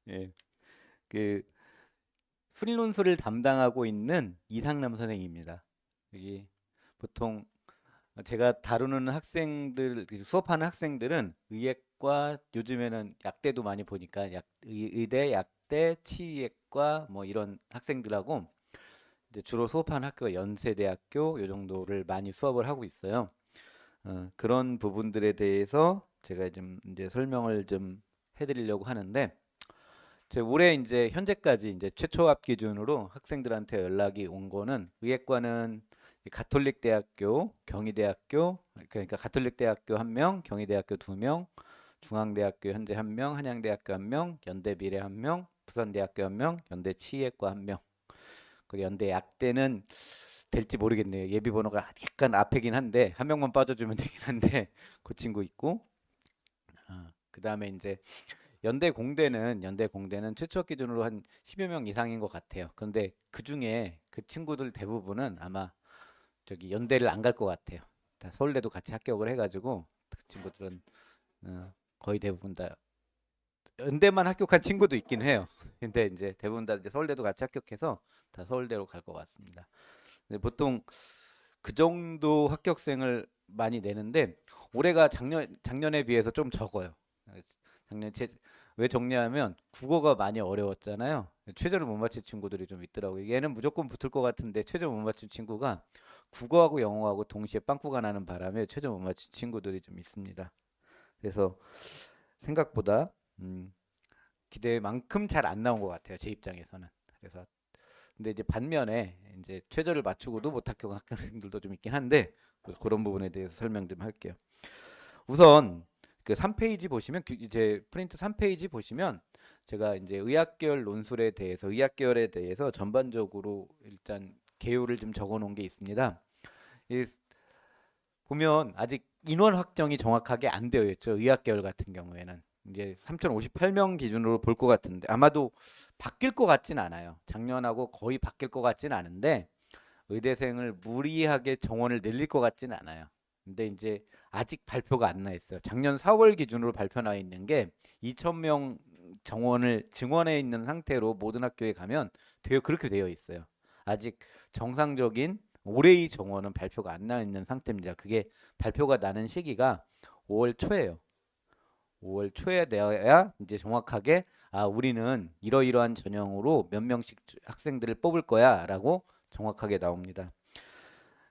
예, 그 수리논술을 담당하고 있는 이상남 선생입니다. 여기 보통 제가 다루는 학생들, 수업하는 학생들은 의예과, 요즘에는 약대도 많이 보니까 의대, 약대, 치의학과 뭐 이런 학생들하고 이제 주로 수업하는 학교가 연세대학교 요 정도를 많이 수업을 하고 있어요. 그런 부분들에 대해서 제가 좀 이제 설명을 좀 해드리려고 하는데, 제 올해 이제 현재까지 이제 최초 합 기준으로 학생들한테 연락이 온 거는 의예과는 가톨릭 대학교, 경희대학교, 그러니까 가톨릭 대학교 한 명, 경희대학교 두 명, 중앙대학교 현재 한 명, 한양대학교 한 명, 연대미래 한 명, 부산대학교 한 명, 연대치의과 한 명. 그 연대 약대는 될지 모르겠네요. 예비 번호가 약간 앞이긴 한데 한 명만 빠져주면 되긴 한데 그 친구 있고, 그다음에 이제 연대 공대는 최초 기준으로 한 10여 명 이상인 것 같아요. 그런데 그 중에 그 친구들 대부분은 아마 저기 연대를 안 갈 것 같아요. 다 서울대도 같이 합격을 해가지고 그 친구들은 거의 대부분 다 연대만 합격한 친구도 있긴 해요. 근데 이제 대부분 다 이제 서울대도 같이 합격해서 다 서울대로 갈 것 같습니다. 근데 보통 그 정도 합격생을 많이 내는데 올해가 작년에 비해서 좀 적어요. 작년 제, 왜 적냐면 국어가 많이 어려웠잖아요. 최저를 못 맞춘 친구들이 좀 있더라고요. 얘는 무조건 붙을 것 같은데 최저 못 맞춘 친구가 국어하고 영어하고 동시에 빵꾸가 나는 바람에 최저 못 맞춘 친구들이 좀 있습니다. 그래서 생각보다 기대만큼 잘 안 나온 것 같아요. 제 입장에서는. 그래서 근데 이제 반면에 이제 최저를 맞추고도 못 합격한 학생들도 좀 있긴 한데 그런 부분에 대해서 설명 좀 할게요. 우선 그 3페이지 보시면 이제 프린트 3페이지 보시면 제가 이제 의학계열에 대해서 전반적으로 일단 개요를 좀 적어 놓은 게 있습니다. 이 보면 아직 인원 확정이 정확하게 안 되어 있죠. 의학계열 같은 경우에는 이제 3,058명 기준으로 볼 것 같은데 아마도 바뀔 것 같진 않아요. 작년하고 거의 바뀔 것 같진 않은데 의대생을 무리하게 정원을 늘릴 것 같진 않아요. 근데 이제 아직 발표가 안 나 있어요. 작년 4월 기준으로 발표 나 있는 게 2,000명 정원을 증원해 있는 상태로 모든 학교에 가면 그렇게 되어 있어요. 아직 정상적인 올해의 정원은 발표가 안 나 있는 상태입니다. 그게 발표가 나는 시기가 5월 초예요. 5월 초에 되어야 이제 정확하게 우리는 이러이러한 전형으로 몇 명씩 학생들을 뽑을 거야라고 정확하게 나옵니다.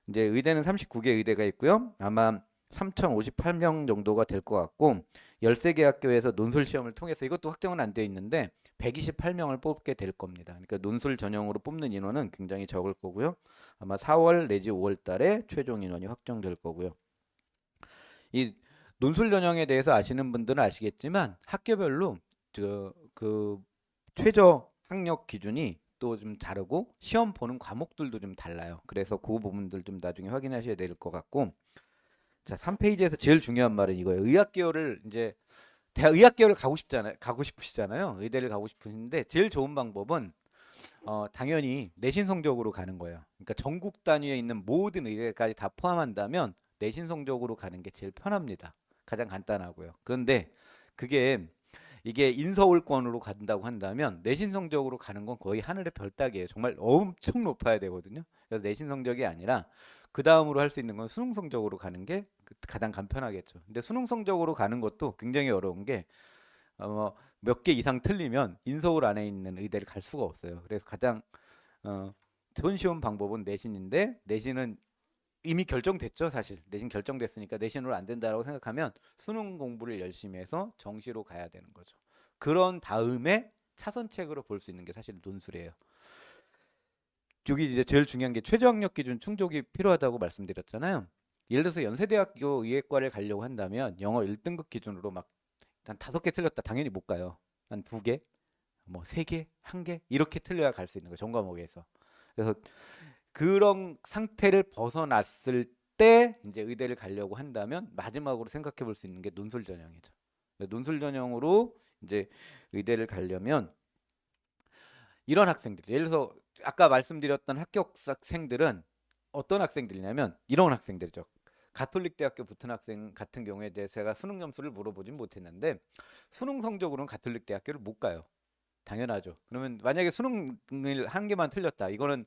이제 의대는 39개 의대가 있고요. 아마 3,058명 정도가 될 것 같고 13개 학교에서 논술 시험을 통해서 이것도 확정은 안 돼 있는데 128명을 뽑게 될 겁니다. 그러니까 논술 전형으로 뽑는 인원은 굉장히 적을 거고요. 아마 4월 내지 5월 달에 최종 인원이 확정될 거고요. 이 논술 전형에 대해서 아시는 분들은 아시겠지만 학교별로 그 최저 학력 기준이 또 좀 다르고 시험 보는 과목들도 좀 달라요. 그래서 그 부분들 좀 나중에 확인하셔야 될 것 같고 자 3페이지에서 제일 중요한 말은 이거예요. 의학계열을 이제 대학 의학계열을 가고 싶으시잖아요. 의대를 가고 싶으신데 제일 좋은 방법은 당연히 내신 성적으로 가는 거예요. 그러니까 전국 단위에 있는 모든 의대까지 다 포함한다면 내신 성적으로 가는 게 제일 편합니다. 가장 간단하고요. 그런데 그게 이게 인서울권으로 간다고 한다면 내신 성적으로 가는 건 거의 하늘의 별 따기예요. 정말 엄청 높아야 되거든요. 그래서 내신 성적이 아니라 그 다음으로 할 수 있는 건 수능 성적으로 가는 게 가장 간편하겠죠. 근데 수능 성적으로 가는 것도 굉장히 어려운 게 몇 개 이상 틀리면 인서울 안에 있는 의대를 갈 수가 없어요. 그래서 가장 어, 손쉬운 방법은 내신인데 내신은 이미 결정됐죠, 사실. 내신 결정됐으니까 내신으로 안 된다라고 생각하면 수능 공부를 열심히 해서 정시로 가야 되는 거죠. 그런 다음에 차선책으로 볼 수 있는 게 사실 논술이에요. 여기 이제 제일 중요한 게 최저학력 기준 충족이 필요하다고 말씀드렸잖아요. 예를 들어서 연세대학교 의예과를 가려고 한다면 영어 1등급 기준으로 막 한 5개 틀렸다 당연히 못 가요. 한 2개, 뭐 3개, 1개 이렇게 틀려야 갈 수 있는 거예요. 전 과목에서. 그래서 그런 상태를 벗어났을 때 이제 의대를 가려고 한다면 마지막으로 생각해 볼 수 있는 게 논술 전형이죠. 논술 전형으로 이제 의대를 가려면 이런 학생들, 예를 들어서 아까 말씀드렸던 합격생들은 어떤 학생들이냐면 이런 학생들이죠. 가톨릭 대학교 붙은 학생 같은 경우에 대해서 제가 수능 점수를 물어보진 못했는데 수능 성적으로는 가톨릭 대학교를 못 가요. 당연하죠. 그러면 만약에 수능을 한 개만 틀렸다. 이거는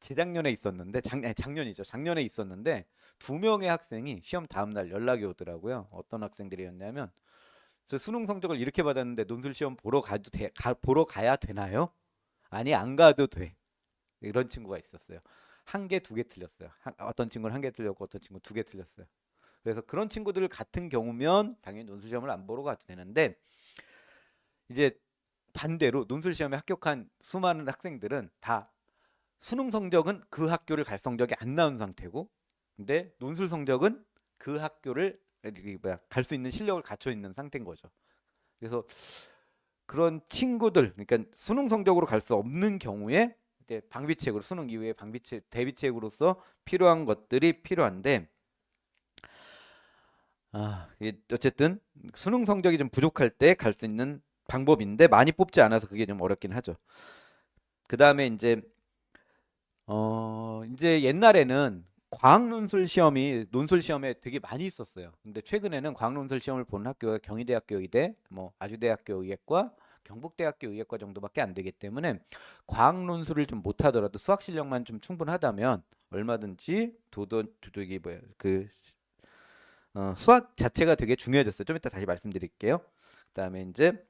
재작년에 있었는데 작년이죠. 작년에 있었는데 두 명의 학생이 시험 다음 날 연락이 오더라고요. 어떤 학생들이었냐면 저 수능 성적을 이렇게 받았는데 논술 시험 보러 가야 되나요? 아니 안 가도 돼. 이런 친구가 있었어요. 한 개, 두 개 틀렸어요. 어떤 친구는 한 개 틀렸고 어떤 친구 두 개 틀렸어요. 그래서 그런 친구들 같은 경우면 당연히 논술 시험을 안 보러 가도 되는데 이제 반대로 논술 시험에 합격한 수많은 학생들은 다 수능 성적은 그 학교를 갈 성적이 안 나온 상태고 근데 논술 성적은 그 학교를 갈 수 있는 실력을 갖춰 있는 상태인 거죠. 그래서 그런 친구들 그러니까 수능 성적으로 갈 수 없는 경우에 이제 방비책으로 수능 이후에 방비책 대비책으로서 필요한 것들이 필요한데 어쨌든 수능 성적이 좀 부족할 때 갈 수 있는 방법인데 많이 뽑지 않아서 그게 좀 어렵긴 하죠. 그 다음에 이제 옛날에는 과학 논술 시험에 되게 많이 있었어요. 근데 최근에는 과학 논술 시험을 보는 학교가 경희대학교 의대, 뭐 아주대학교 의예과, 경북대학교 의예과 정도밖에 안 되기 때문에 과학 논술을 좀 못하더라도 수학 실력만 좀 충분하다면 얼마든지 도덕이 뭐야 수학 자체가 되게 중요해졌어요. 좀 이따 다시 말씀드릴게요. 그다음에 이제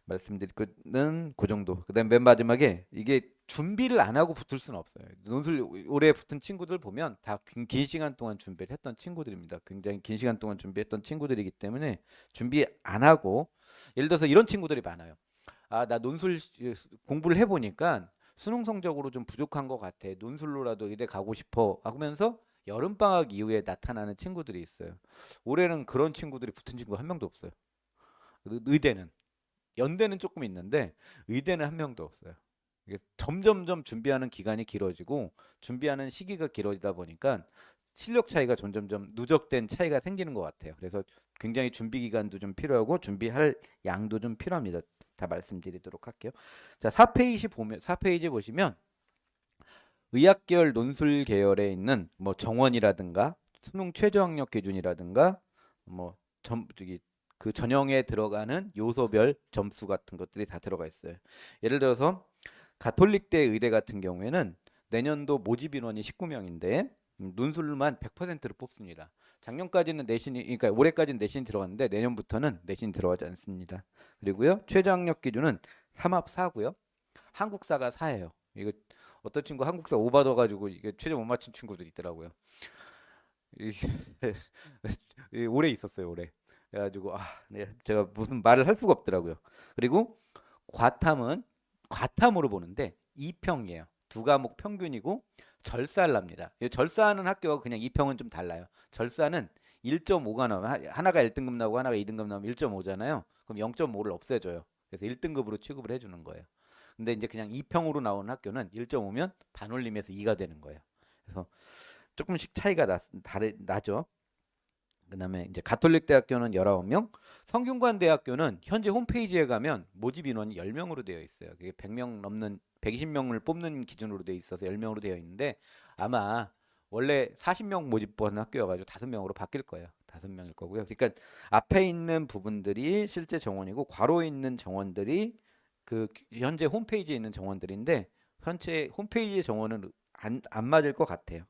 말씀드릴 거는 그 정도. 그다음에 맨 마지막에 이게 준비를 안 하고 붙을 수는 없어요. 논술 올해 붙은 친구들 보면 다 긴 시간 동안 준비를 했던 친구들입니다. 굉장히 긴 시간 동안 준비했던 친구들이기 때문에 준비 안 하고 예를 들어서 이런 친구들이 많아요. 나 논술 공부를 해보니까 수능 성적으로 좀 부족한 것 같아. 논술로라도 의대 가고 싶어 하면서 여름방학 이후에 나타나는 친구들이 있어요. 올해는 그런 친구들이 붙은 친구 한 명도 없어요. 의대는. 연대는 조금 있는데 의대는 한 명도 없어요. 이게 점점점 준비하는 기간이 길어지고 준비하는 시기가 길어지다 보니까 실력 차이가 점점점 누적된 차이가 생기는 것 같아요. 그래서 굉장히 준비 기간도 좀 필요하고 준비할 양도 좀 필요합니다. 다 말씀드리도록 할게요. 자, 4페이지 보시면 의학계열 논술 계열에 있는 뭐 정원이라든가 수능 최저 학력 기준이라든가 뭐 그 전형에 들어가는 요소별 점수 같은 것들이 다 들어가 있어요. 예를 들어서 가톨릭대 의대 같은 경우에는 내년도 모집 인원이 19명인데 논술만 100%를 뽑습니다. 작년까지는 그러니까 올해까지는 내신이 들어갔는데 내년부터는 내신이 들어가지 않습니다. 그리고요 최저 학력 기준은 삼합 4고요. 한국사가 4예요. 이거 어떤 친구 한국사 5 받아가지고 이게 최저 못 맞춘 친구들 있더라고요. 올해 있었어요 올해. 그래가지고 네, 제가 무슨 말을 할 수가 없더라고요. 그리고 과탐으로 보는데 2평이에요. 두 과목 평균이고 절사를 납니다. 절사하는 학교가 그냥 2평은 좀 달라요. 절사는 1.5가 나오면 하나가 1등급 나오고 하나가 2등급 나오면 1.5잖아요. 그럼 0.5를 없애줘요. 그래서 1등급으로 취급을 해주는 거예요. 근데 이제 그냥 2평으로 나오는 학교는 1.5면 반올림에서 2가 되는 거예요. 그래서 조금씩 차이가 나죠. 그다음에 이제 가톨릭 대학교는 19명, 성균관 대학교는 현재 홈페이지에 가면 모집 인원이 10명으로 되어 있어요. 그게 100명 넘는 120명을 뽑는 기준으로 되어 있어서 10명으로 되어 있는데 아마 원래 40명 모집하는 학교여가지고 5명으로 바뀔 거예요. 5명일 거고요. 그러니까 앞에 있는 부분들이 실제 정원이고 괄호에 있는 정원들이 그 현재 홈페이지에 있는 정원들인데 현재 홈페이지 정원은 안 맞을 것 같아요.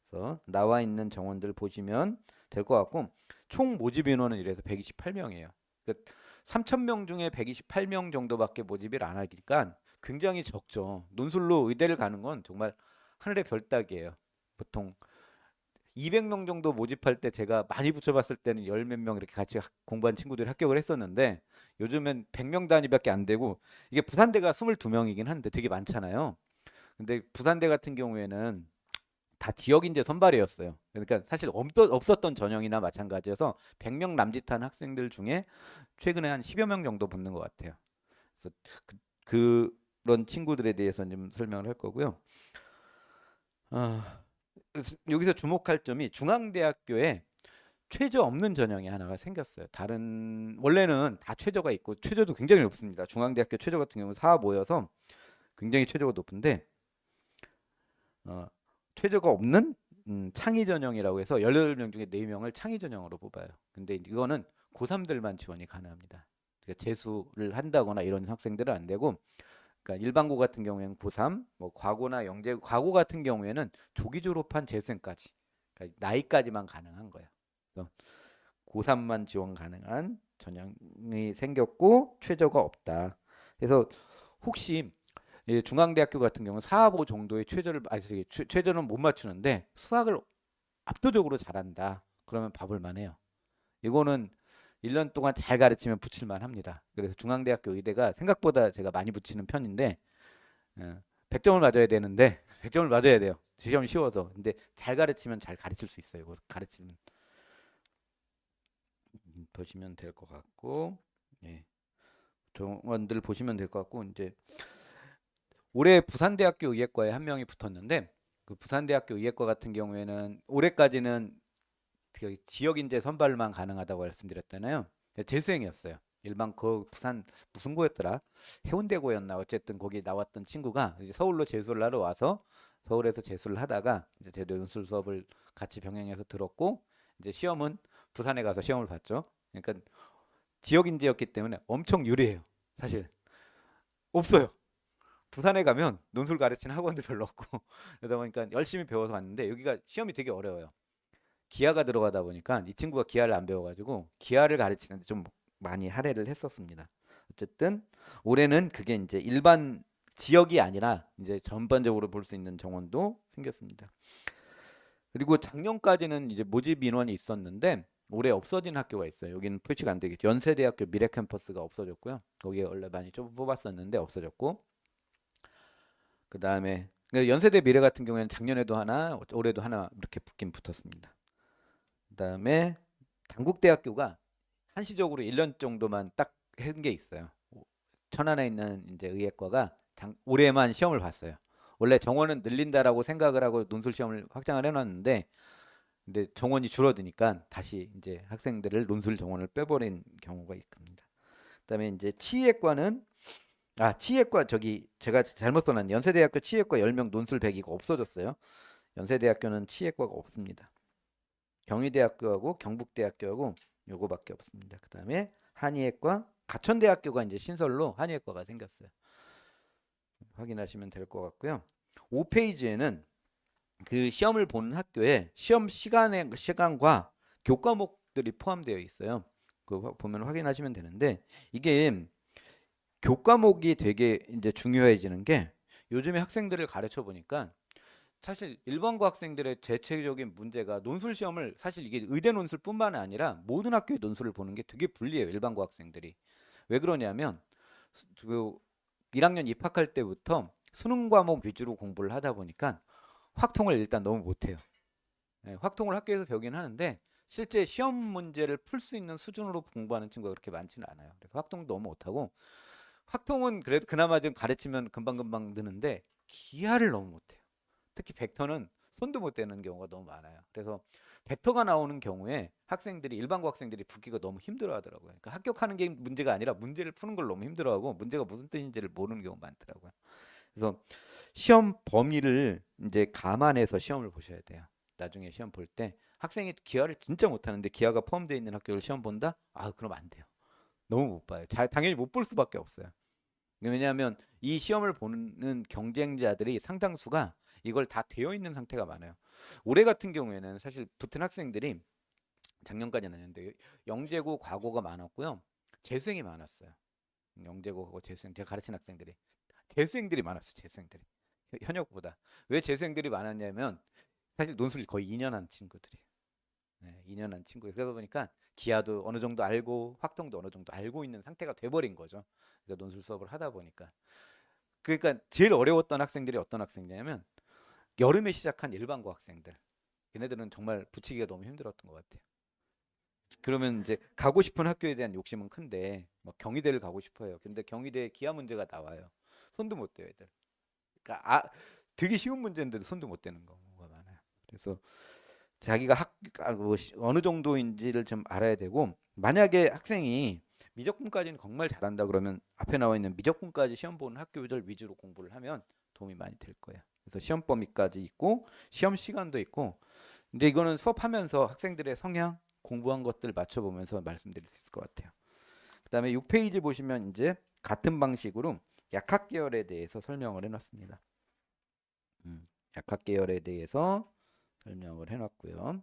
그래서 나와 있는 정원들 보시면 될 것 같고 총 모집 인원은 이래서 128명이에요. 그러니까 3,000명 중에 128명 정도밖에 모집을 안 하니까 굉장히 적죠. 논술로 의대를 가는 건 정말 하늘의 별 따기예요. 보통 200명 정도 모집할 때 제가 많이 붙여봤을 때는 열 몇 명 이렇게 같이 공부한 친구들이 합격을 했었는데 요즘엔 100명 단위밖에 안 되고 이게 부산대가 22명이긴 한데 되게 많잖아요. 근데 부산대 같은 경우에는 다 지역인재 선발이었어요. 그러니까 사실 없었던 전형이나 마찬가지여서 100명 남짓한 학생들 중에 최근에 한 10여 명 정도 붙는 것 같아요. 그래서 그런 친구들에 대해서 좀 설명을 할 거고요. 여기서 주목할 점이 중앙대학교에 최저 없는 전형이 하나가 생겼어요. 원래는 다 최저가 있고 최저도 굉장히 높습니다. 중앙대학교 최저 같은 경우는 4 모여서 굉장히 최저가 높은데 최저가 없는 창의 전형이라고 해서 18명 중에 4명을 창의 전형으로 뽑아요. 근데 이거는 고3들만 지원이 가능합니다. 그러니까 재수를 한다거나 이런 학생들은 안 되고, 그러니까 일반고 같은 경우에는 고3, 뭐 과고나 영재, 과고 같은 경우에는 조기 졸업한 재수생까지, 그러니까 나이까지만 가능한 거예요. 그래서 고3만 지원 가능한 전형이 생겼고 최저가 없다. 그래서 혹시 중앙대학교 같은 경우는 4, 5 정도의 최저를 최저는 못 맞추는데 수학을 압도적으로 잘한다. 그러면 봐볼 만해요. 이거는 1년 동안 잘 가르치면 붙일만 합니다. 그래서 중앙대학교 의대가 생각보다 제가 많이 붙이는 편인데 100점을 맞아야 되는데 100점을 맞아야 돼요. 시험이 쉬워서. 근데 잘 가르치면 잘 가르칠 수 있어요. 이거 가르치면 보시면 될 것 같고, 예. 정원들 보시면 될 것 같고, 이제 올해 부산대학교 의예과에 한 명이 붙었는데 그 부산대학교 의예과 같은 경우에는 올해까지는 그 지역 인재 선발만 가능하다고 말씀드렸잖아요. 재수생이었어요. 일반 그 부산 무슨 고였더라? 해운대고였나? 어쨌든 거기 나왔던 친구가 이제 서울로 재수를 하러 와서 서울에서 재수를 하다가 이제 제 논술 수업을 같이 병행해서 들었고 이제 시험은 부산에 가서 시험을 봤죠. 그러니까 지역 인재였기 때문에 엄청 유리해요. 사실 없어요. 부산에 가면 논술 가르치는 학원도 별로 없고 그러다 보니까 열심히 배워서 왔는데 여기가 시험이 되게 어려워요. 기하가 들어가다 보니까 이 친구가 기하를 안 배워가지고 기하를 가르치는데 좀 많이 할애를 했었습니다. 어쨌든 올해는 그게 이제 일반 지역이 아니라 이제 전반적으로 볼 수 있는 정원도 생겼습니다. 그리고 작년까지는 이제 모집 인원이 있었는데 올해 없어진 학교가 있어요. 여기는 표시가 안 되겠죠. 연세대학교 미래캠퍼스가 없어졌고요. 거기에 원래 많이 좀 뽑았었는데 없어졌고 그 다음에 연세대 미래 같은 경우에는 작년에도 하나 올해도 하나 이렇게 붙긴 붙었습니다. 그다음에 단국대학교가 한시적으로 1년 정도만 딱 한 게 있어요. 천안에 있는 이제 의예과가 올해만 시험을 봤어요. 원래 정원은 늘린다라고 생각을 하고 논술 시험을 확장을 해놨는데, 근데 정원이 줄어드니까 다시 이제 학생들을 논술 정원을 빼버린 경우가 있습니다. 그다음에 이제 치의과는 치의과 저기 제가 잘못 써놨네. 연세대학교 치의과 10명 논술 100이가 없어졌어요. 연세대학교는 치의과가 없습니다. 경희대학교하고 경북대학교하고 요거밖에 없습니다. 그 다음에 한의학과, 가천대학교가 이제 신설로 한의학과가 생겼어요. 확인하시면 될 것 같고요. 5페이지에는 그 시험을 보는 학교에 시험 시간과 교과목들이 포함되어 있어요. 그 보면 확인하시면 되는데 이게 교과목이 되게 이제 중요해지는 게 요즘에 학생들을 가르쳐 보니까 사실 일반고 학생들의 대체적인 문제가 논술 시험을 사실 이게 의대 논술뿐만 아니라 모든 학교의 논술을 보는 게 되게 불리해요. 일반고 학생들이. 왜 그러냐면 그 1학년 입학할 때부터 수능 과목 위주로 공부를 하다 보니까 확통을 일단 너무 못해요. 네, 확통을 학교에서 배우긴 하는데 실제 시험 문제를 풀 수 있는 수준으로 공부하는 친구가 그렇게 많지는 않아요. 그래서 확통도 너무 못하고 확통은 그래도 그나마 좀 가르치면 금방금방 느는데 기하를 너무 못해요. 특히 벡터는 손도 못 대는 경우가 너무 많아요. 그래서 벡터가 나오는 경우에 학생들이 일반고 학생들이 붙기가 너무 힘들어하더라고요. 그러니까 합격하는 게 문제가 아니라 문제를 푸는 걸 너무 힘들어하고 문제가 무슨 뜻인지를 모르는 경우가 많더라고요. 그래서 시험 범위를 이제 감안해서 시험을 보셔야 돼요. 나중에 시험 볼 때 학생이 기하를 진짜 못하는데 기하가 포함되어 있는 학교를 시험 본다? 그럼 안 돼요. 너무 못 봐요. 당연히 못 볼 수밖에 없어요. 왜냐하면 이 시험을 보는 경쟁자들이 상당수가 이걸 다 되어 있는 상태가 많아요. 올해 같은 경우에는 사실 붙은 학생들이 작년까지는 아니었는데 영재고 과고가 많았고요. 재수생이 많았어요. 영재고하고 재수생 제가 가르친 학생들이 재수생들이 많았어요. 재수생들이 현역보다. 왜 재수생들이 많았냐면 사실 논술 거의 2년 한 친구들이. 네, 2년 한 친구. 그러다 보니까 기하도 어느 정도 알고 확통도 어느 정도 알고 있는 상태가 돼버린 거죠. 그러니까 논술 수업을 하다 보니까. 그러니까 제일 어려웠던 학생들이 어떤 학생이냐면 여름에 시작한 일반고 학생들. 걔네들은 정말 붙이기가 너무 힘들었던 것 같아요. 그러면 이제 가고 싶은 학교에 대한 욕심은 큰데 뭐 경희대를 가고 싶어요. 근데 경희대 기하 문제가 나와요. 손도 못 대요, 애들. 그러니까 되게 쉬운 문제인데도 손도 못 대는 경우가 많아요. 그래서 자기가 어느 정도인지를 좀 알아야 되고 만약에 학생이 미적분까지는 정말 잘한다 그러면 앞에 나와 있는 미적분까지 시험 보는 학교들 위주로 공부를 하면 도움이 많이 될 거예요. 그래서 시험 범위까지 있고 시험 시간도 있고 근데 이거는 수업하면서 학생들의 성향 공부한 것들 맞춰보면서 말씀드릴 수 있을 것 같아요. 그다음에 6페이지 보시면 이제 같은 방식으로 약학 계열에 대해서 설명을 해놨습니다. 약학 계열에 대해서 설명을 해놨고요.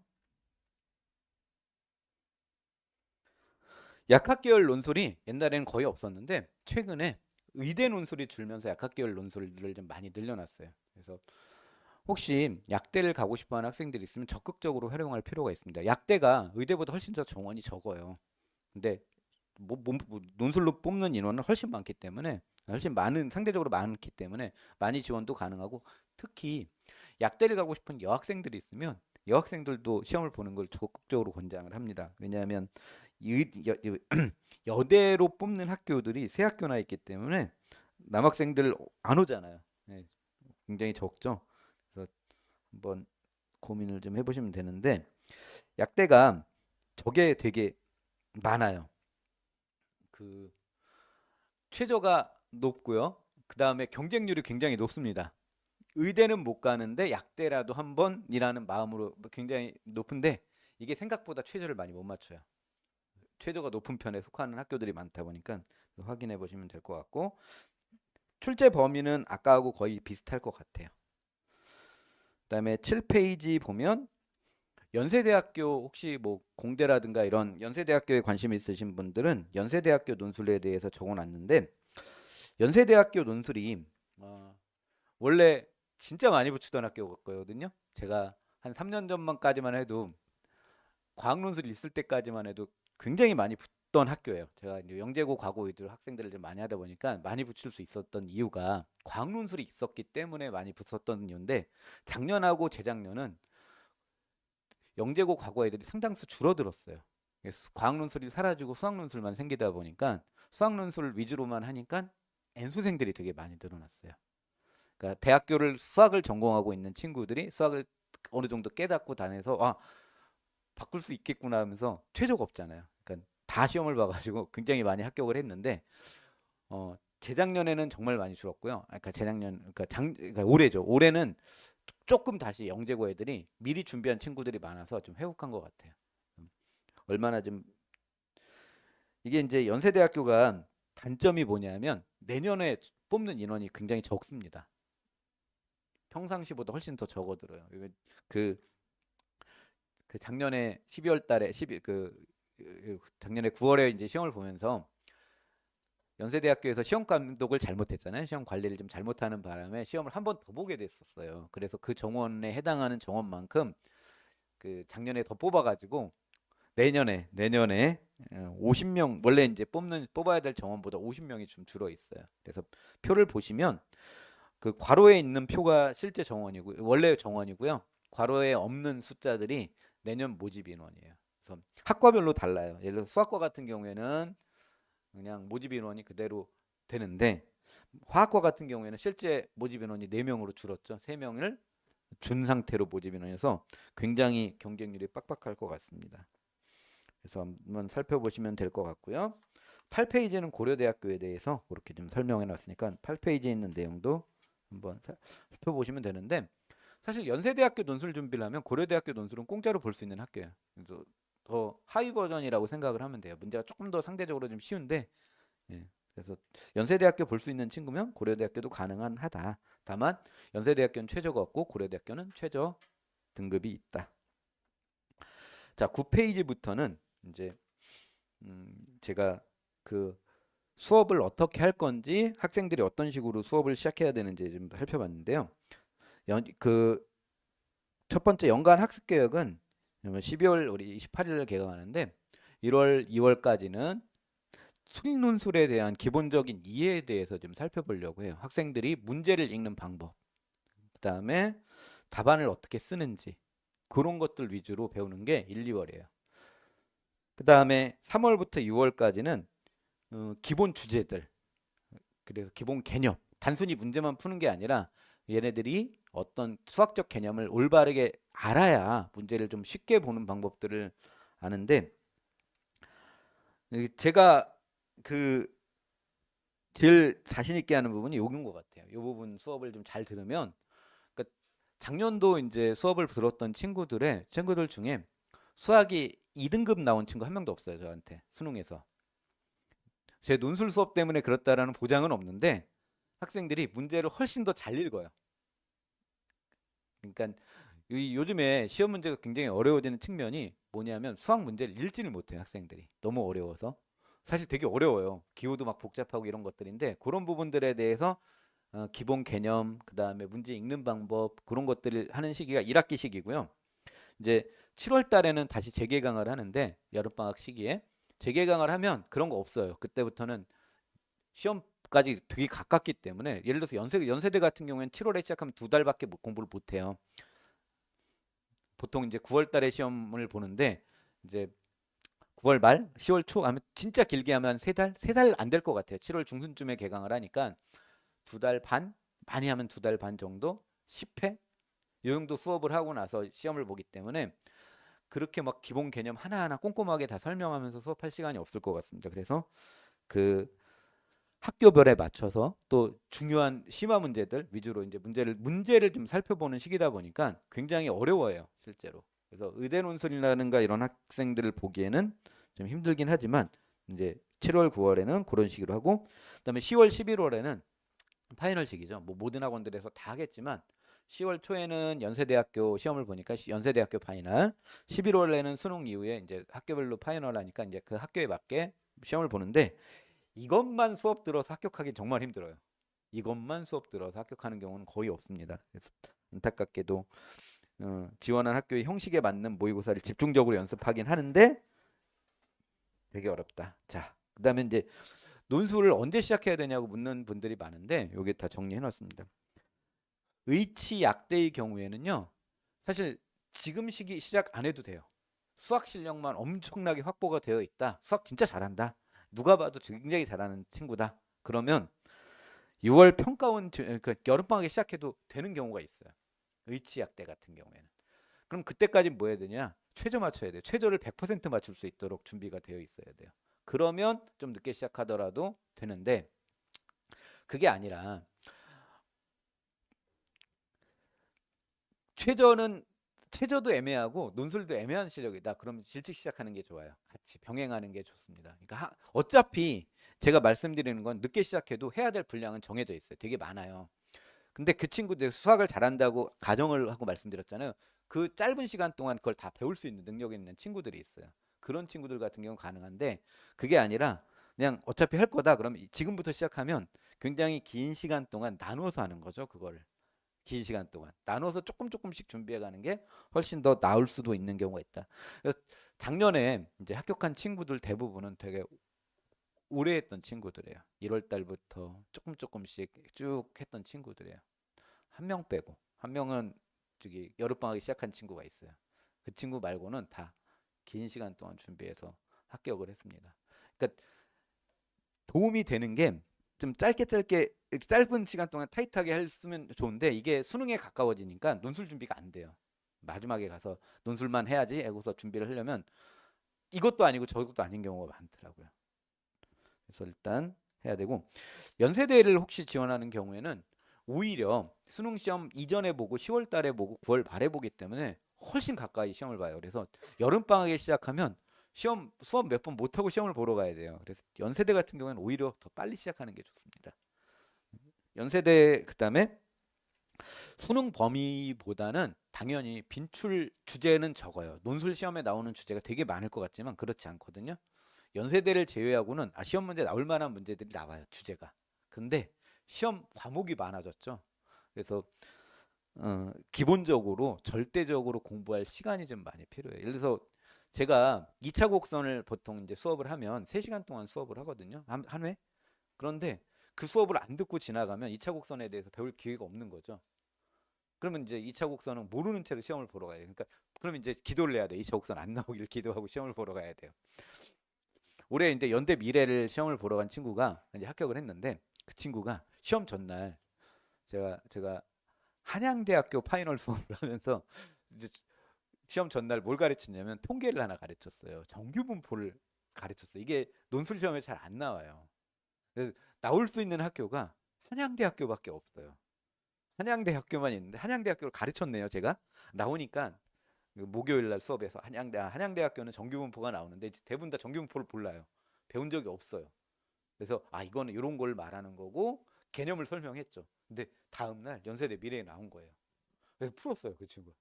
약학 계열 논술이 옛날에는 거의 없었는데 최근에 의대 논술이 줄면서 약학 계열 논술을 좀 많이 늘려놨어요. 그래서 혹시 약대를 가고 싶어하는 학생들이 있으면 적극적으로 활용할 필요가 있습니다. 약대가 의대보다 훨씬 더 정원이 적어요. 근데 논술로 뽑는 인원은 훨씬 많기 때문에 훨씬 많은 상대적으로 많기 때문에 많이 지원도 가능하고 특히 약대를 가고 싶은 여학생들이 있으면 여학생들도 시험을 보는 걸 적극적으로 권장을 합니다. 왜냐하면 여대로 뽑는 학교들이 세 학교나 있기 때문에 남학생들 안 오잖아요. 네, 굉장히 적죠. 그래서 한번 고민을 좀 해보시면 되는데 약대가 저게 되게 많아요. 그 최저가 높고요. 그 다음에 경쟁률이 굉장히 높습니다. 의대는 못 가는데 약대라도 한 번이라는 마음으로 굉장히 높은데 이게 생각보다 최저를 많이 못 맞춰요. 최저가 높은 편에 속하는 학교들이 많다 보니까 확인해 보시면 될 것 같고 출제 범위는 아까하고 거의 비슷할 것 같아요. 그다음에 7페이지 보면 연세대학교 혹시 뭐 공대라든가 이런 연세대학교에 관심 있으신 분들은 연세대학교 논술에 대해서 적어놨는데 연세대학교 논술이 원래 진짜 많이 붙이던 학교였거든요. 제가 한 3년 전만까지만 해도 과학 논술이 있을 때까지만 해도 굉장히 많이 붙던 학교예요. 제가 이제 영재고 과고 위주로 학생들을 좀 많이 하다 보니까 많이 붙일 수 있었던 이유가 과학 논술이 있었기 때문에 많이 붙었던 이유인데 작년하고 재작년은 영재고 과거 애들이 상당수 줄어들었어요. 과학 논술이 사라지고 수학 논술만 생기다 보니까 수학 논술 위주로만 하니까 N수생들이 되게 많이 늘어났어요. 그러니까 대학교를 수학을 전공하고 있는 친구들이 수학을 어느 정도 깨닫고 다녀서 바꿀 수 있겠구나 하면서 최저가 없잖아요. 그러니까 다 시험을 봐가지고 굉장히 많이 합격을 했는데 재작년에는 정말 많이 줄었고요. 그러니까 올해죠. 올해는 조금 다시 영재고 애들이 미리 준비한 친구들이 많아서 좀 회복한 것 같아요. 얼마나 좀 이게 이제 연세대학교가 단점이 뭐냐면 내년에 뽑는 인원이 굉장히 적습니다. 평상시보다 훨씬 더 적어들어요. 그, 그 작년에 12월 달에 작년에 9월에 이제 시험을 보면서 연세대학교에서 시험 감독을 잘못했잖아요. 시험 관리를 좀 잘못하는 바람에 시험을 한 번 더 보게 됐었어요. 그래서 그 정원에 해당하는 정원만큼 그 작년에 더 뽑아가지고 내년에 50명 원래 이제 뽑아야 될 정원보다 50명이 좀 줄어 있어요. 그래서 표를 보시면 그 괄호에 있는 표가 실제 정원이고 원래 정원이고요. 괄호에 없는 숫자들이 내년 모집 인원이에요. 그래서 학과별로 달라요. 예를 들어서 수학과 같은 경우에는 그냥 모집 인원이 그대로 되는데 화학과 같은 경우에는 실제 모집 인원이 4명으로 줄었죠. 3명을 준 상태로 모집 인원이어서 굉장히 경쟁률이 빡빡할 것 같습니다. 그래서 한번 살펴보시면 될 것 같고요. 8페이지는 고려대학교에 대해서 그렇게 좀 설명해 놨으니까 8페이지에 있는 내용도 한번 살펴보시면 되는데 사실 연세대학교 논술 준비를 하면 고려대학교 논술은 공짜로 볼 수 있는 학교예요. 그래서 더 하위 버전이라고 생각을 하면 돼요. 문제가 조금 더 상대적으로 좀 쉬운데 그래서 연세대학교 볼 수 있는 친구면 고려대학교도 가능한 하다. 다만 연세대학교는 최저가 없고 고려대학교는 최저 등급이 있다. 자, 9페이지부터는 이제 제가 그 수업을 어떻게 할 건지 학생들이 어떤 식으로 수업을 시작해야 되는지 좀 살펴봤는데요. 그 첫 번째 연간 학습 계획은 12월 우리 28일 개강하는데 1월, 2월까지는 수능논술에 대한 기본적인 이해에 대해서 좀 살펴보려고 해요. 학생들이 문제를 읽는 방법, 그다음에 답안을 어떻게 쓰는지 그런 것들 위주로 배우는 게 1, 2월이에요. 그다음에 3월부터 6월까지는 기본 주제들, 그래서 기본 개념, 단순히 문제만 푸는 게 아니라 얘네들이 어떤 수학적 개념을 올바르게 알아야 문제를 좀 쉽게 보는 방법들을 아는데 제가 그 제일 자신 있게 하는 부분이 요긴 것 같아요. 이 부분 수업을 좀 잘 들으면 그러니까 작년도 이제 수업을 들었던 친구들 중에 수학이 2등급 나온 친구 한 명도 없어요. 저한테 수능에서. 제 논술 수업 때문에 그렇다라는 보장은 없는데 학생들이 문제를 훨씬 더 잘 읽어요. 그러니까 요즘에 시험 문제가 굉장히 어려워지는 측면이 뭐냐면 수학 문제를 읽지를 못해요. 학생들이 너무 어려워서. 사실 되게 어려워요. 기호도 막 복잡하고 이런 것들인데 그런 부분들에 대해서 기본 개념, 그다음에 문제 읽는 방법 그런 것들을 하는 시기가 1학기 시기고요. 이제 7월 달에는 다시 재개강을 하는데 여름방학 시기에 재개강을 하면 그런 거 없어요. 그때부터는 시험까지 되게 가깝기 때문에 예를 들어서 연세대 같은 경우에는 7월에 시작하면 2달밖에 공부를 못 해요. 보통 이제 9월 달에 시험을 보는데 이제 9월 말, 10월 초 하면 진짜 길게 하면 3달? 3달 안 될 것 같아요. 7월 중순쯤에 개강을 하니까 2달 반? 많이 하면 2달 반 정도? 10회? 이 정도 수업을 하고 나서 시험을 보기 때문에 그렇게 막 기본 개념 하나하나 꼼꼼하게 다 설명하면서 수업할 시간이 없을 것 같습니다. 그래서 그 학교별에 맞춰서 또 중요한 심화 문제들 위주로 이제 문제를 좀 살펴보는 시기다 보니까 굉장히 어려워요, 실제로. 그래서 의대 논술이라는가 이런 학생들을 보기에는 좀 힘들긴 하지만 이제 7월, 9월에는 그런 식으로 하고 그다음에 10월, 11월에는 파이널 시기죠. 뭐 모든 학원들에서 다 하겠지만 10월 초에는 연세대학교 시험을 보니까 연세대학교 파이널, 11월에는 수능 이후에 이제 학교별로 파이널 하니까 이제 그 학교에 맞게 시험을 보는데 이것만 수업 들어서 합격하기 정말 힘들어요. 이것만 수업 들어서 합격하는 경우는 거의 없습니다. 그래서 안타깝게도 지원한 학교의 형식에 맞는 모의고사를 집중적으로 연습하긴 하는데 되게 어렵다. 자, 그다음에 이제 논술을 언제 시작해야 되냐고 묻는 분들이 많은데 여기 다 정리해 놨습니다. 의치 약대의 경우에는요. 사실 지금 시기 시작 안 해도 돼요. 수학 실력만 엄청나게 확보가 되어 있다. 수학 진짜 잘한다. 누가 봐도 굉장히 잘하는 친구다. 그러면 6월 평가원 그 여름방학에 시작해도 되는 경우가 있어요. 의치약대 같은 경우에는. 그럼 그때까지 뭐 해야 되냐? 최저 맞춰야 돼요. 최저를 100% 맞출 수 있도록 준비가 되어 있어야 돼요. 그러면 좀 늦게 시작하더라도 되는데 그게 아니라 최저는 최저도 애매하고 논술도 애매한 실력이다. 그럼 일찍 시작하는 게 좋아요. 같이 병행하는 게 좋습니다. 그러니까 어차피 제가 말씀드리는 건 늦게 시작해도 해야 될 분량은 정해져 있어요. 되게 많아요. 근데 그 친구들 수학을 잘한다고 가정을 하고 말씀드렸잖아요. 그 짧은 시간 동안 그걸 다 배울 수 있는 능력이 있는 친구들이 있어요. 그런 친구들 같은 경우는 가능한데 그게 아니라 그냥 어차피 할 거다. 그럼 지금부터 시작하면 굉장히 긴 시간 동안 나누어서 하는 거죠. 그걸. 긴 시간 동안 나눠서 조금씩 준비해 가는 게 훨씬 더 나을 수도 있는 경우가 있다. 그래서 작년에 이제 합격한 친구들 대부분은 되게 오래 했던 친구들이에요. 1월 달부터 조금씩 쭉 했던 친구들이에요. 한 명 빼고 한 명은 저기 여름방학에 시작한 친구가 있어요. 그 친구 말고는 다 긴 시간 동안 준비해서 합격을 했습니다. 그러니까 도움이 되는 게 좀 짧게 짧은 시간 동안 타이트하게 했으면 좋은데 이게 수능에 가까워지니까 논술 준비가 안 돼요. 마지막에 가서 논술만 해야지 하고서 준비를 하려면 이것도 아니고 저것도 아닌 경우가 많더라고요. 그래서 일단 해야 되고 연세대를 혹시 지원하는 경우에는 오히려 수능 시험 이전에 보고 10월 달에 보고 9월 말에 보기 때문에 훨씬 가까이 시험을 봐요. 그래서 여름 방학에 시작하면 시험 수업 몇 번 못 하고 시험을 보러 가야 돼요. 그래서 연세대 같은 경우에는 오히려 더 빨리 시작하는 게 좋습니다. 연세대 그다음에 수능 범위보다는 당연히 빈출 주제는 적어요. 논술 시험에 나오는 주제가 되게 많을 것 같지만 그렇지 않거든요. 연세대를 제외하고는 시험 문제 나올 만한 문제들이 나와요. 주제가. 근데 시험 과목이 많아졌죠. 그래서 기본적으로 절대적으로 공부할 시간이 좀 많이 필요해요. 예를 들어서 제가 2차 곡선을 보통 이제 수업을 하면 3시간 동안 수업을 하거든요. 한 회? 그런데 그 수업을 안 듣고 지나가면 2차 곡선에 대해서 배울 기회가 없는 거죠. 그러면 이제 2차 곡선은 모르는 채로 시험을 보러 가요. 그러니까 그럼 이제 기도를 해야 돼. 2차 곡선 안 나오길 기도하고 시험을 보러 가야 돼요. 올해 이제 연대 미래를 시험을 보러 간 친구가 이제 합격을 했는데 그 친구가 시험 전날 제가 한양대학교 파이널 수업을 하면서 이제 시험 전날 뭘 가르쳤냐면 통계를 하나 가르쳤어요. 정규분포를 가르쳤어요. 이게 논술 시험에 잘 안 나와요. 그래서 나올 수 있는 학교가 한양대학교밖에 없어요. 한양대학교만 있는데 한양대학교를 가르쳤네요. 제가 나오니까 그 목요일 날 수업에서 한양대학교는 정규분포가 나오는데 대부분 다 정규분포를 몰라요. 배운 적이 없어요. 그래서 이거는 이런 걸 말하는 거고 개념을 설명했죠. 근데 다음 날 연세대 미래에 나온 거예요. 그래서 풀었어요, 그 친구.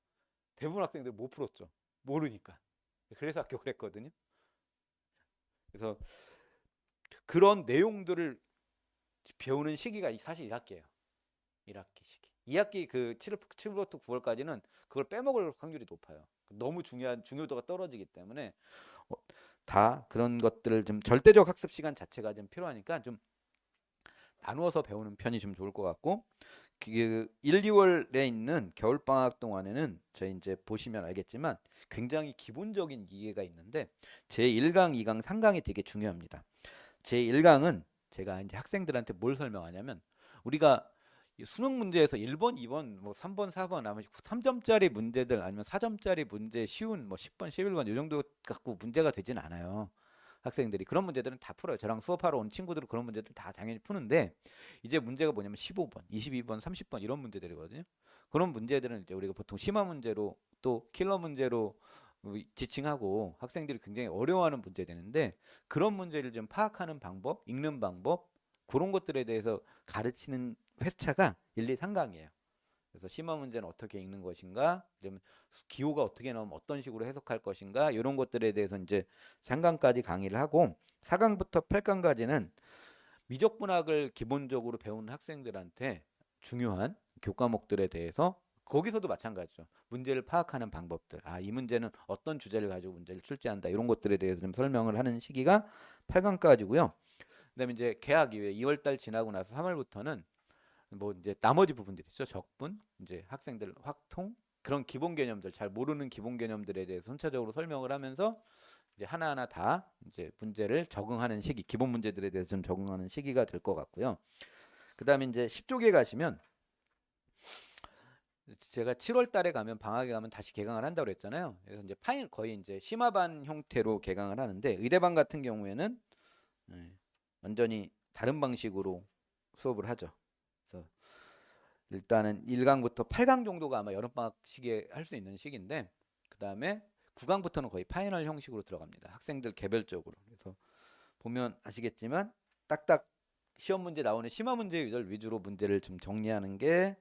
대부분 학생들 못 풀었죠. 모르니까. 그래서 합격을 했거든요. 그래서 그런 내용들을 배우는 시기가 사실 1학기예요. 1학기 시기. 2학기 그 7월부터 9월까지는 그걸 빼먹을 확률이 높아요. 너무 중요도가 떨어지기 때문에 다 그런 것들을 좀 절대적 학습 시간 자체가 좀 필요하니까 좀 나누어서 배우는 편이 좀 좋을 것 같고, 그 1, 2월에 있는 겨울 방학 동안에는 저희 이제 보시면 알겠지만 굉장히 기본적인 이해가 있는데 제 1강, 2강, 3강이 되게 중요합니다. 제 1강은 제가 이제 학생들한테 뭘 설명하냐면 우리가 수능 문제에서 1번, 2번, 뭐 3번, 4번 아마 3점짜리 문제들 아니면 4점짜리 문제 쉬운 뭐 10번, 11번 이 정도 갖고 문제가 되진 않아요. 학생들이 그런 문제들은 다 풀어요. 저랑 수업하러 온 친구들은 그런 문제들 다 당연히 푸는데 이제 문제가 뭐냐면 15번, 22번, 30번 이런 문제들이거든요. 그런 문제들은 이제 우리가 보통 심화 문제로 또 킬러 문제로 지칭하고 학생들이 굉장히 어려워하는 문제 되는데 그런 문제를 좀 파악하는 방법, 읽는 방법 그런 것들에 대해서 가르치는 회차가 1, 2, 3강이에요. 그래서 심화 문제는 어떻게 읽는 것인가, 기호가 어떻게 나오면 어떤 식으로 해석할 것인가 이런 것들에 대해서 이제 3강까지 강의를 하고 4강부터 8강까지는 미적분학을 기본적으로 배우는 학생들한테 중요한 교과목들에 대해서 거기서도 마찬가지죠. 문제를 파악하는 방법들. 이 문제는 어떤 주제를 가지고 문제를 출제한다. 이런 것들에 대해서 좀 설명을 하는 시기가 8강까지고요. 그다음에 이제 개학 이후에 2월달 지나고 나서 3월부터는 뭐 이제 나머지 부분들이 있죠. 적분, 이제 학생들 확통 그런 기본 개념들 잘 모르는 기본 개념들에 대해서 순차적으로 설명을 하면서 이제 하나하나 다 이제 문제를 적응하는 시기, 기본 문제들에 대해서 좀 적응하는 시기가 될 것 같고요. 그다음에 이제 10쪽에 가시면 제가 7월 달에 가면 방학에 가면 다시 개강을 한다고 그랬잖아요. 그래서 이제 거의 이제 심화반 형태로 개강을 하는데 의대반 같은 경우에는 완전히 다른 방식으로 수업을 하죠. 그래서 일단은 1강부터 8강 정도가 아마 여름방학 시기에 할 수 있는 시기인데 그 다음에 9강부터는 거의 파이널 형식으로 들어갑니다. 학생들 개별적으로. 그래서 보면 아시겠지만 딱딱 시험 문제 나오는 심화 문제들 위주로 문제를 좀 정리하는 게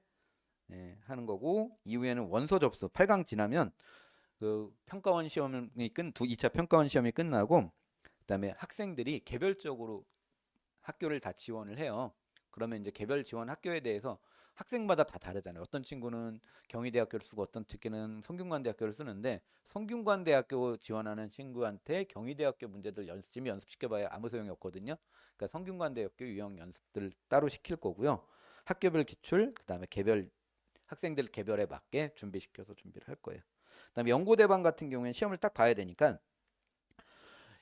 하는 거고 이후에는 원서 접수 8강 지나면 그 평가원 시험이 2차 평가원 시험이 끝나고 그다음에 학생들이 개별적으로 학교를 다 지원을 해요. 그러면 이제 개별 지원 학교에 대해서 학생마다 다 다르잖아요. 어떤 친구는 경희대학교를 쓰고 어떤 친구는 성균관대학교를 쓰는데 성균관대학교 지원하는 친구한테 경희대학교 문제들 열심히 연습시켜봐야 아무 소용이 없거든요. 그러니까 성균관대학교 유형 연습들 따로 시킬 거고요. 학교별 기출, 그다음에 개별 학생들 개별에 맞게 준비시켜서 준비를 할 거예요. 그다음에 연고대반 같은 경우에는 시험을 딱 봐야 되니까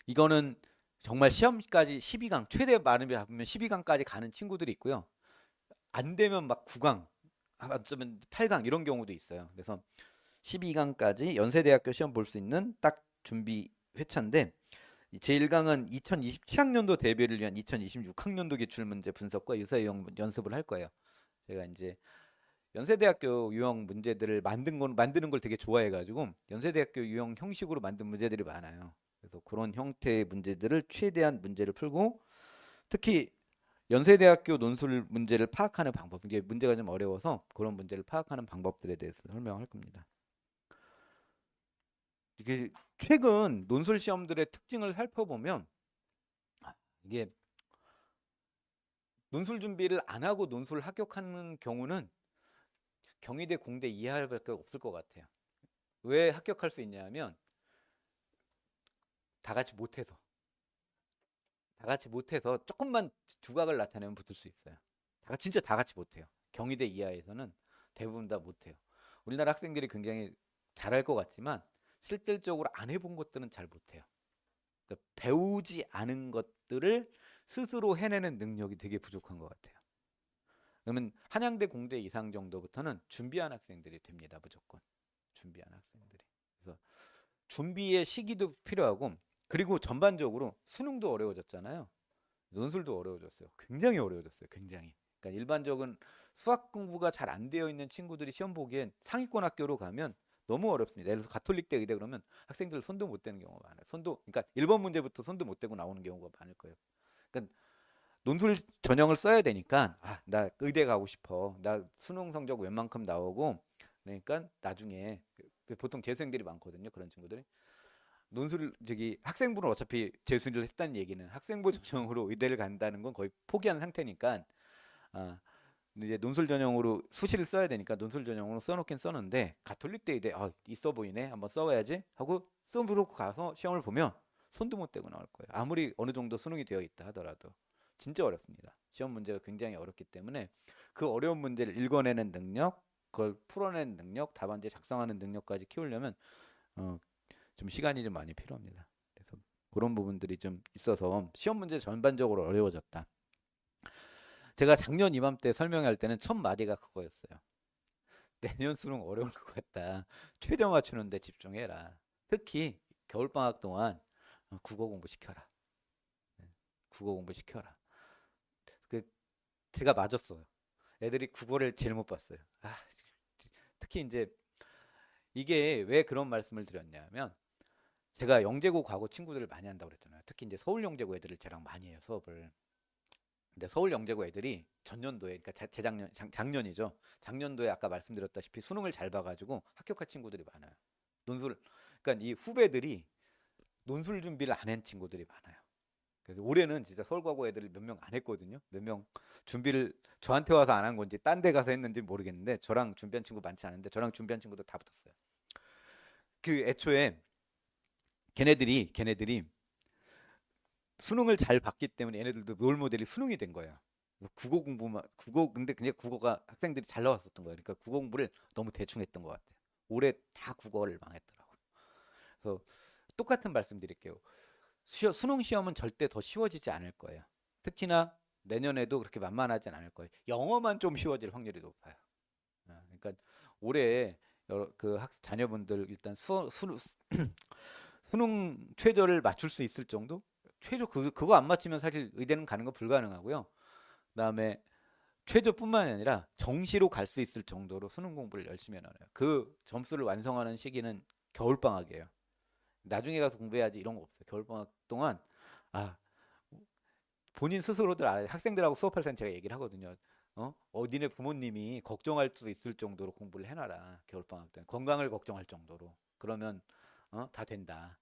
이거는 정말 시험까지 12강 최대 많으면 12강까지 가는 친구들이 있고요. 안 되면 막 9강, 어쩌면 8강 이런 경우도 있어요. 그래서 12강까지 연세대학교 시험 볼 수 있는 딱 준비 회차인데 제1강은 2027학년도 대비를 위한 2026학년도 기출문제 분석과 유사유형 연습을 할 거예요. 제가 이제 연세대학교 유형 문제들을 만드는 걸 되게 좋아해가지고 연세대학교 유형 형식으로 만든 문제들이 많아요. 그래서 그런 형태의 문제들을 최대한 문제를 풀고 특히 연세대학교 논술 문제를 파악하는 방법, 이게 문제가 좀 어려워서 그런 문제를 파악하는 방법들에 대해서 설명할 겁니다. 이게 최근 논술 시험들의 특징을 살펴보면 이게 논술 준비를 안 하고 논술 합격하는 경우는 경희대, 공대 이하할 밖에 없을 것 같아요. 왜 합격할 수 있냐면 다 같이 못해서 조금만 두각을 나타내면 붙을 수 있어요. 진짜 다 같이 못해요. 경희대 이하에서는 대부분 다 못해요. 우리나라 학생들이 굉장히 잘할 것 같지만 실질적으로 안 해본 것들은 잘 못해요. 그러니까 배우지 않은 것들을 스스로 해내는 능력이 되게 부족한 것 같아요. 그러면 한양대, 공대 이상 정도부터는 준비한 학생들이 됩니다. 무조건 준비한 학생들이. 그래서 준비의 시기도 필요하고 그리고 전반적으로 수능도 어려워졌잖아요. 논술도 어려워졌어요. 굉장히 어려워졌어요. 굉장히. 그러니까 일반적인 수학 공부가 잘 안 되어 있는 친구들이 시험 보기엔 상위권 학교로 가면 너무 어렵습니다. 예를 들어서 가톨릭대 의대 그러면 학생들 손도 못 대는 경우가 많아요. 그러니까 1번 문제부터 손도 못 대고 나오는 경우가 많을 거예요. 그러니까 논술 전형을 써야 되니까 나 의대 가고 싶어. 나 수능 성적 웬만큼 나오고 그러니까 나중에 보통 재수생들이 많거든요. 그런 친구들이 논술 저기 학생부는 어차피 재수를 했다는 얘기는 학생부 전형으로 의대를 간다는 건 거의 포기한 상태니까 아, 이제 논술 전형으로 수시를 써야 되니까 논술 전형으로 써놓긴 썼는데 가톨릭대 의대 있어 보이네 한번 써봐야지 하고 쓰므로 가서 시험을 보면 손도 못 대고 나올 거예요. 아무리 어느 정도 수능이 되어 있다 하더라도 진짜 어렵습니다. 시험 문제가 굉장히 어렵기 때문에 그 어려운 문제를 읽어내는 능력, 그걸 풀어내는 능력, 답안지 작성하는 능력까지 키우려면 어, 좀 시간이 좀 많이 필요합니다. 그래서 그런 부분들이 좀 있어서 시험 문제 전반적으로 어려워졌다. 제가 작년 이맘때 설명할 때는 첫 마디가 그거였어요. 내년 수능 어려울 것 같다. 최저 맞추는데 집중해라. 특히 겨울방학 동안 국어 공부 시켜라. 국어 공부 시켜라. 그 제가 맞았어요. 애들이 국어를 제일 못 봤어요. 특히 이제 이게 왜 그런 말씀을 드렸냐면 제가 영재고 과고 친구들을 많이 한다고 그랬잖아요. 특히 이제 서울 영재고 애들을 저랑 많이 해요, 수업을. 근데 서울 영재고 애들이 전년도에 그러니까 재작년 작년이죠. 작년도에 아까 말씀드렸다시피 수능을 잘 봐가지고 합격한 친구들이 많아요. 논술 그러니까 이 후배들이 논술 준비를 안 한 친구들이 많아요. 그래서 올해는 진짜 서울과고 애들 몇 명 안 했거든요. 몇 명 준비를 저한테 와서 안 한 건지 딴 데 가서 했는지 모르겠는데 저랑 준비한 친구 많지 않은데 저랑 준비한 친구들 다 붙었어요. 그 애초에 걔네들이 수능을 잘 봤기 때문에 얘네들도 롤 모델이 수능이 된 거예요. 국어 공부만 근데 그냥 국어가 학생들이 잘 나왔었던 거예요. 그러니까 국어 공부를 너무 대충 했던 것 같아요. 올해 다 국어를 망했더라고요. 그래서 똑같은 말씀 드릴게요. 수능 시험은 절대 더 쉬워지지 않을 거예요. 특히나 내년에도 그렇게 만만하진 않을 거예요. 영어만 좀 쉬워질 확률이 높아요. 그러니까 올해 자녀분들 일단 수능 최저를 맞출 수 있을 정도? 최저 그거 안 맞추면 사실 의대는 가는 거 불가능하고요. 그다음에 최저뿐만이 아니라 정시로 갈 수 있을 정도로 수능 공부를 열심히 해놔요. 그 점수를 완성하는 시기는 겨울방학이에요. 나중에 가서 공부해야지 이런 거 없어요. 겨울방학 동안 아 본인 스스로들 학생들하고 수업할 때는 제가 얘기를 하거든요. 니네 부모님이 걱정할 수 있을 정도로 공부를 해놔라. 겨울방학 때 건강을 걱정할 정도로. 그러면 다 된다.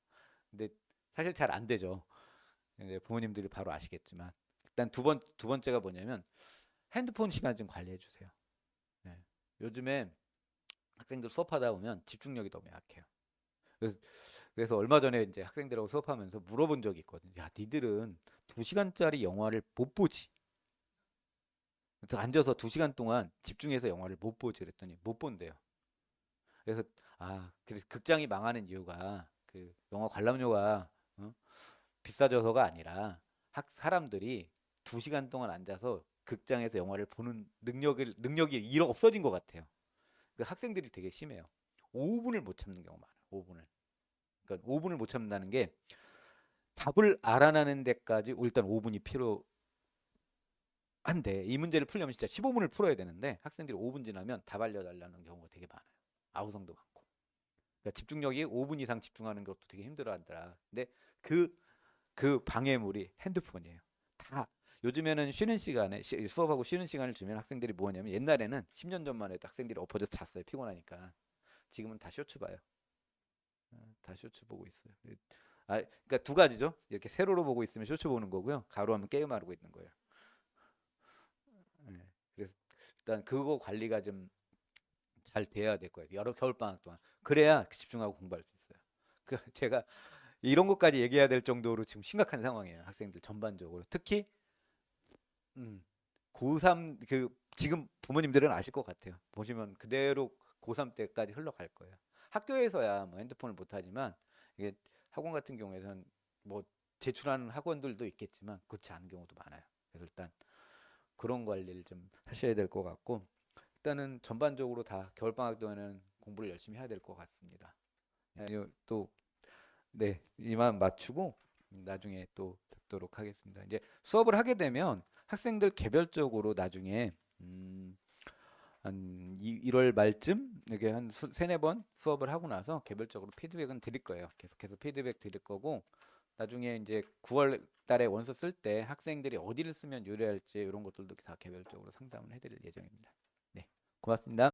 근데 사실 잘 안 되죠. 부모님들이 바로 아시겠지만 일단 두 번째가 뭐냐면 핸드폰 시간 좀 관리해 주세요. 네. 요즘에 학생들 수업하다 보면 집중력이 너무 약해요. 그래서 얼마 전에 이제 학생들하고 수업하면서 물어본 적이 있거든요. 야, 니들은 2시간짜리 영화를 못 보지? 그래서 앉아서 2시간 동안 집중해서 영화를 못 보지 그랬더니 못 본대요. 그래서 그래서 극장이 망하는 이유가 그 영화 관람료가 비싸져서가 아니라 사람들이 2시간 동안 앉아서 극장에서 영화를 보는 능력이 없어진 것 같아요. 그 학생들이 되게 심해요. 5분을 못 참는 경우 많아요. 5분을. 그러니까 5분을 못 참는다는 게 답을 알아내는 데까지 일단 5분이 필요한데 이 문제를 풀려면 진짜 15분을 풀어야 되는데 학생들이 5분 지나면 답 알려달라는 경우가 되게 많아요. 아우성도 많고. 그러니까 집중력이 5분 이상 집중하는 것도 되게 힘들어하더라. 근데 그 방해물이 핸드폰이에요. 다 요즘에는 쉬는 시간에 수업하고 쉬는 시간을 주면 학생들이 뭐냐면 옛날에는 10년 전만 해도 학생들이 엎어져서 잤어요. 피곤하니까. 지금은 다 쇼츠 봐요. 다 쇼츠 보고 있어요. 그러니까 두 가지죠. 이렇게 세로로 보고 있으면 쇼츠 보는 거고요. 가로하면 게임하고 있는 거예요. 네. 그래서 일단 그거 관리가 좀 잘 돼야 될 거예요. 여러 겨울 방학 동안. 그래야 집중하고 공부할 수 있어요. 제가 이런 것까지 얘기해야 될 정도로 지금 심각한 상황이에요. 학생들 전반적으로. 특히 고3 지금 부모님들은 아실 것 같아요. 보시면 그대로 고3 때까지 흘러갈 거예요. 학교에서야 뭐 핸드폰을 못 하지만 이게 학원 같은 경우에는 뭐 제출하는 학원들도 있겠지만 그렇지 않은 경우도 많아요. 그래서 일단 그런 관리를 좀 하셔야 될 것 같고 일단은 전반적으로 다 겨울방학 동안은 공부를 열심히 해야 될 것 같습니다. 또 네, 이만 맞추고 나중에 또 뵙도록 하겠습니다. 이제 수업을 하게 되면 학생들 개별적으로 나중에 한 1월 말쯤 이렇게 한 세네 번 수업을 하고 나서 개별적으로 피드백은 드릴 거예요. 계속해서 피드백 드릴 거고 나중에 이제 9월 달에 원서 쓸 때 학생들이 어디를 쓰면 유리할지 이런 것들도 다 개별적으로 상담을 해드릴 예정입니다. 네, 고맙습니다.